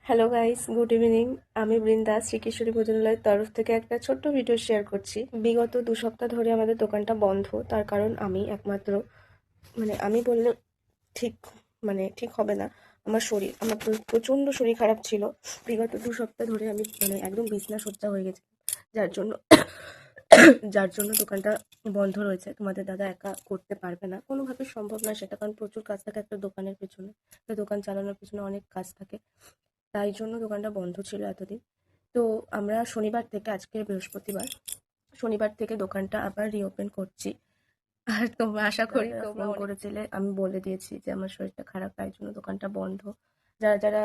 Hello guys, good evening. আমি বৃন্দা শ্রীকিশোরী ভোজনালয়ের তরফ থেকে একটা ছোট্ট ভিডিও শেয়ার করছি। বিগত 2 সপ্তাহ ধরে আমাদের দোকানটা বন্ধ। তার কারণ আমি একমাত্র, আমি বললে ঠিক ঠিক হবে না। আমার প্রচণ্ড শরীর খারাপ ছিল। বিগত 2 সপ্তাহ ধরে আমি একদম বিছনা সজ্জা হয়ে গেছি, যার জন্য যার জন্য দোকানটা বন্ধ রয়েছে। তোমাদের দাদা একা করতে পারবে না, কোনোভাবে সম্ভব না সেটা, কারণ প্রচুর কাজ থাকে একটা দোকানের পেছনে। একটা দোকান চালানোর পেছনে অনেক কাজ থাকে, তাই জন্য দোকানটা বন্ধ ছিল এতদিন। তো আমরা শনিবার থেকে, আজকে বৃহস্পতিবার, শনিবার থেকে দোকানটা আবার রিওপেন করছি। আর তোমরা আশা করি তোমরা ফোন করেছিলে, আমি বলে দিয়েছি যে আমার শরীরটা খারাপ, তাই জন্য দোকানটা বন্ধ। যারা যারা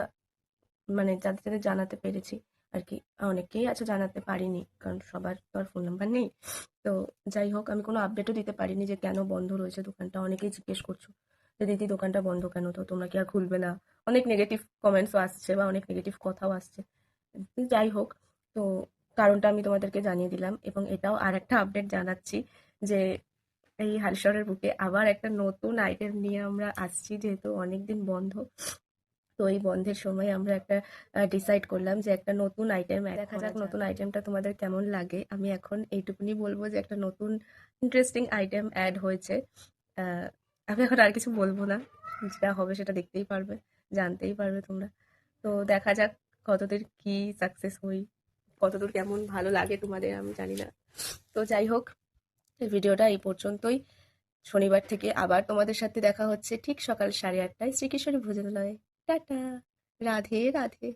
যাদের যাদের জানাতে পেরেছি আর কি, অনেকেই আছে জানাতে পারিনি, কারণ সবার তো আর ফোন নাম্বার নেই। তো যাই হোক, আমি কোনো আপডেটও দিতে পারিনি যে কেন বন্ধ রয়েছে দোকানটা। অনেকেই জিজ্ঞেস করছো যে দিদি দোকানটা বন্ধ কেন, তো তোমরা কি আর খুলবে না? অনেক নেগেটিভ কমেন্টসও আসছে বা অনেক নেগেটিভ কথাও আসছে। যাই হোক, তো কারণটা আমি তোমাদেরকে জানিয়ে দিলাম, এবং এটাও আর একটা আপডেট জানাচ্ছি যে এই হালিশহরের বুকে আবার একটা নতুন আইটেম নিয়ে আমরা আসছি, যেহেতু অনেকদিন বন্ধ। তো এই বন্ধের সময় আমরা একটা ডিসাইড করলাম যে একটা নতুন আইটেম, দেখা যাক নতুন আইটেমটা তোমাদের কেমন লাগে। আমি এখন এইটুকুনি বলবো যে একটা নতুন ইন্টারেস্টিং আইটেম অ্যাড হয়েছে। আহ, আমি এখন আর কিছু বলবো না, যেটা হবে সেটা দেখতেই পারবে, জানতেই পারবে তোমরা। তো দেখা যাক কতদূর কি সাকসেস হই, কতদূর কেমন ভালো লাগে তোমাদের, আমি জানি না। তো যাই হোক, এই ভিডিওটা এই পর্যন্তই। শনিবার থেকে আবার তোমাদের সাথে দেখা হচ্ছে ঠিক সকাল 8:30টায় শ্রীকিশোরী ভোজনালয়ে। টাটা, রাধে রাধে।